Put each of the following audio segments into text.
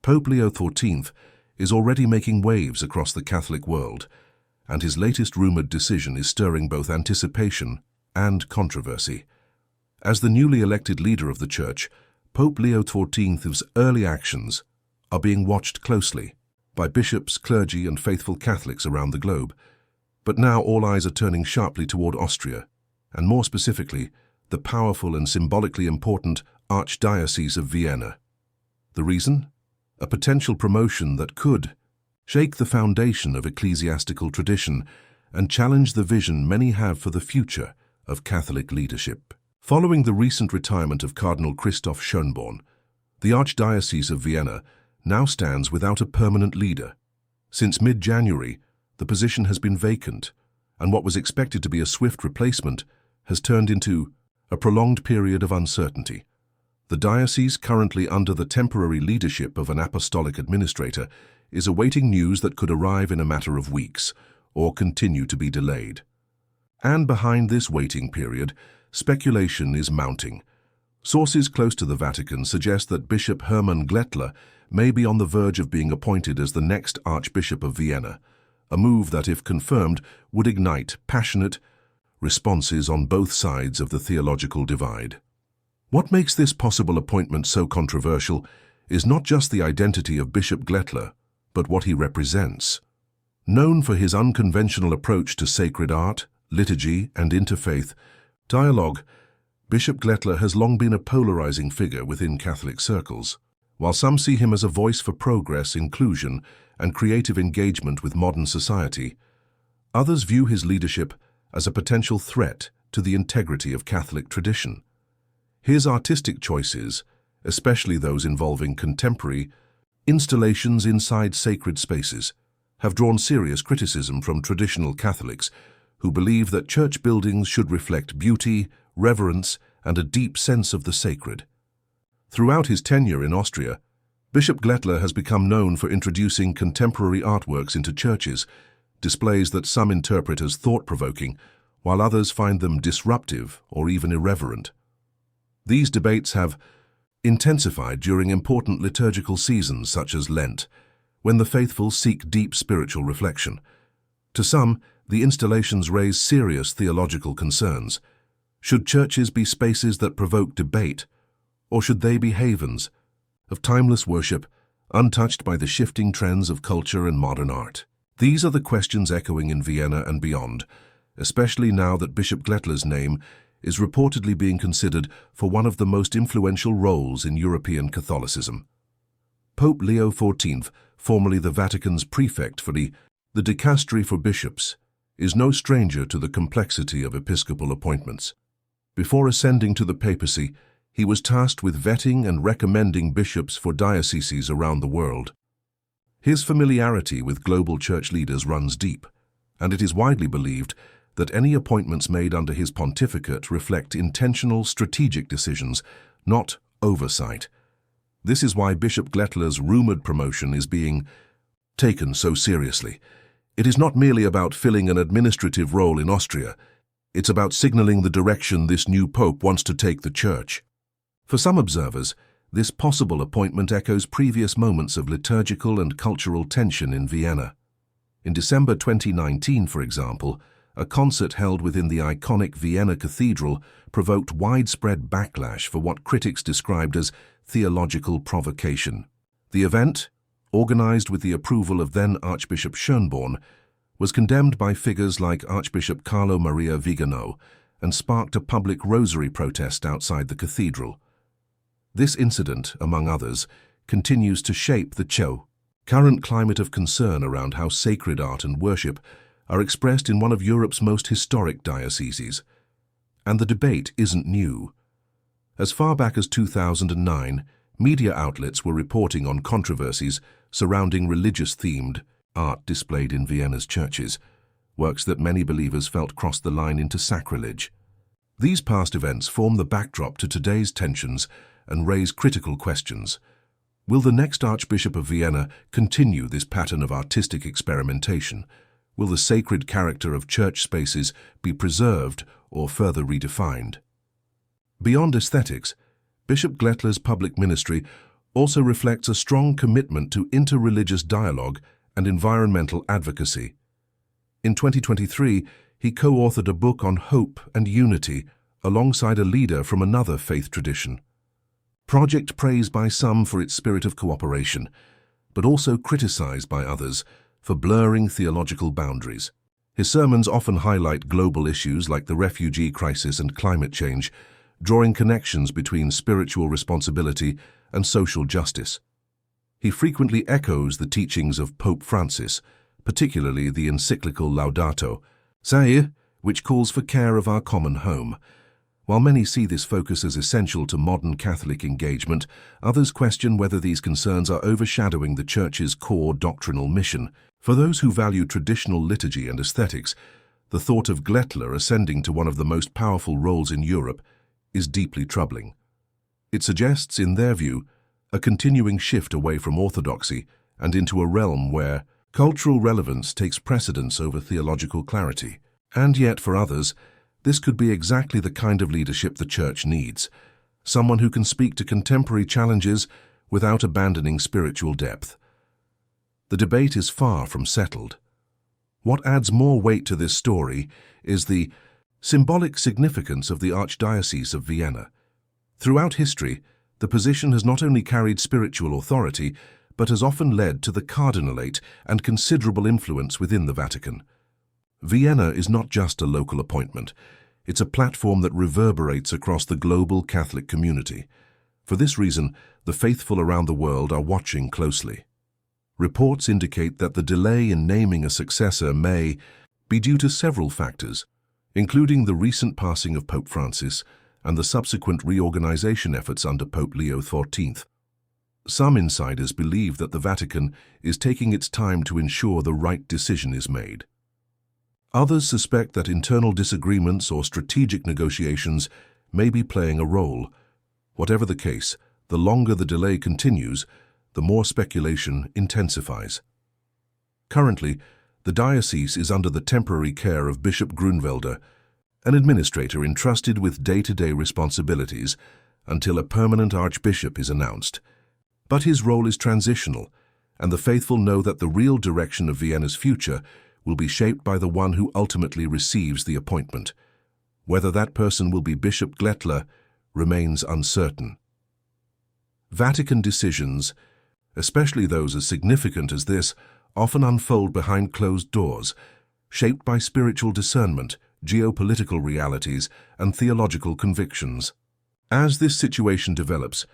Pope Leo XIV is already making waves across the Catholic world, and his latest rumored decision is stirring both anticipation and controversy. As the newly elected leader of the Church, Pope Leo XIV's early actions are being watched closely by bishops, clergy, and faithful Catholics around the globe. But now all eyes are turning sharply toward Austria, and more specifically, the powerful and symbolically important Archdiocese of Vienna. The reason? A potential promotion that could shake the foundation of ecclesiastical tradition and challenge the vision many have for the future of Catholic leadership. Following the recent retirement of Cardinal Christoph Schönborn, the Archdiocese of Vienna now stands without a permanent leader. Since mid-January, the position has been vacant, and what was expected to be a swift replacement has turned into a prolonged period of uncertainty. The diocese, currently under the temporary leadership of an apostolic administrator, is awaiting news that could arrive in a matter of weeks or continue to be delayed. And behind this waiting period, speculation is mounting. Sources close to the Vatican suggest that Bishop Hermann Gletler may be on the verge of being appointed as the next Archbishop of Vienna, a move that, if confirmed, would ignite passionate responses on both sides of the theological divide. What makes this possible appointment so controversial is not just the identity of Bishop Gletler, but what he represents. Known for his unconventional approach to sacred art, liturgy, and interfaith dialogue, Bishop Gletler has long been a polarizing figure within Catholic circles. While some see him as a voice for progress, inclusion, and creative engagement with modern society, others view his leadership as a potential threat to the integrity of Catholic tradition. His artistic choices, especially those involving contemporary installations inside sacred spaces, have drawn serious criticism from traditional Catholics who believe that church buildings should reflect beauty, reverence, and a deep sense of the sacred. Throughout his tenure in Austria, Bishop Gletler has become known for introducing contemporary artworks into churches, displays that some interpret as thought-provoking, while others find them disruptive or even irreverent. These debates have intensified during important liturgical seasons such as Lent, when the faithful seek deep spiritual reflection. To some, the installations raise serious theological concerns. Should churches be spaces that provoke debate, or should they be havens of timeless worship, untouched by the shifting trends of culture and modern art? These are the questions echoing in Vienna and beyond, especially now that Bishop Gletler's name is reportedly being considered for one of the most influential roles in European Catholicism. Pope Leo XIV, formerly the Vatican's prefect for the dicastery for bishops, is no stranger to the complexity of episcopal appointments. Before ascending to the papacy, he was tasked with vetting and recommending bishops for dioceses around the world. His familiarity with global church leaders runs deep, and it is widely believed that any appointments made under his pontificate reflect intentional, strategic decisions, not oversight. This is why Bishop Gletler's rumored promotion is being taken so seriously. It is not merely about filling an administrative role in Austria. It's about signaling the direction this new pope wants to take the Church. For some observers, this possible appointment echoes previous moments of liturgical and cultural tension in Vienna. In December 2019, for example, a concert held within the iconic Vienna Cathedral provoked widespread backlash for what critics described as theological provocation. The event, organized with the approval of then Archbishop Schönborn, was condemned by figures like Archbishop Carlo Maria Vigano and sparked a public rosary protest outside the cathedral. This incident, among others, continues to shape the current climate of concern around how sacred art and worship are expressed in one of Europe's most historic dioceses. And the debate isn't new. As far back as 2009, media outlets were reporting on controversies surrounding religious-themed art displayed in Vienna's churches, works that many believers felt crossed the line into sacrilege. These past events form the backdrop to today's tensions and raise critical questions. Will the next Archbishop of Vienna continue this pattern of artistic experimentation? Will the sacred character of church spaces be preserved or further redefined? Beyond aesthetics, Bishop Gletler's public ministry also reflects a strong commitment to interreligious dialogue and environmental advocacy. In 2023, he co-authored a book on hope and unity alongside a leader from another faith tradition. Project praised by some for its spirit of cooperation, but also criticized by others for blurring theological boundaries. His sermons often highlight global issues like the refugee crisis and climate change, drawing connections between spiritual responsibility and social justice. He frequently echoes the teachings of Pope Francis, particularly the encyclical Laudato Si', which calls for care of our common home. While many see this focus as essential to modern Catholic engagement, others question whether these concerns are overshadowing the Church's core doctrinal mission. For those who value traditional liturgy and aesthetics, the thought of Gletler ascending to one of the most powerful roles in Europe is deeply troubling. It suggests, in their view, a continuing shift away from orthodoxy and into a realm where cultural relevance takes precedence over theological clarity. And yet, for others, this could be exactly the kind of leadership the Church needs, someone who can speak to contemporary challenges without abandoning spiritual depth. The debate is far from settled. What adds more weight to this story is the symbolic significance of the Archdiocese of Vienna. Throughout history, the position has not only carried spiritual authority, but has often led to the cardinalate and considerable influence within the Vatican. Vienna is not just a local appointment. It's a platform that reverberates across the global Catholic community. For this reason, the faithful around the world are watching closely. Reports indicate that the delay in naming a successor may be due to several factors, including the recent passing of Pope Francis and the subsequent reorganization efforts under Pope Leo XIV. Some insiders believe that the Vatican is taking its time to ensure the right decision is made. Others suspect that internal disagreements or strategic negotiations may be playing a role. Whatever the case, the longer the delay continues, the more speculation intensifies. Currently, the diocese is under the temporary care of Bishop Grunwalder, an administrator entrusted with day-to-day responsibilities until a permanent archbishop is announced. But his role is transitional, and the faithful know that the real direction of Vienna's future will be shaped by the one who ultimately receives the appointment. Whether that person will be Bishop Gletler remains uncertain. Vatican decisions, especially those as significant as this, often unfold behind closed doors, shaped by spiritual discernment, geopolitical realities, and theological convictions. As this situation develops,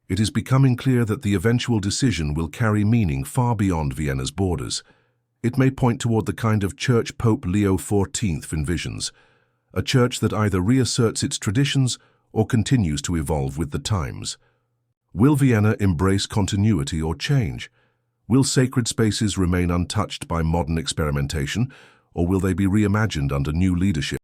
it is becoming clear that the eventual decision will carry meaning far beyond Vienna's borders. It may point toward the kind of church Pope Leo XIV envisions, a church that either reasserts its traditions or continues to evolve with the times. Will Vienna embrace continuity or change? Will sacred spaces remain untouched by modern experimentation, or will they be reimagined under new leadership?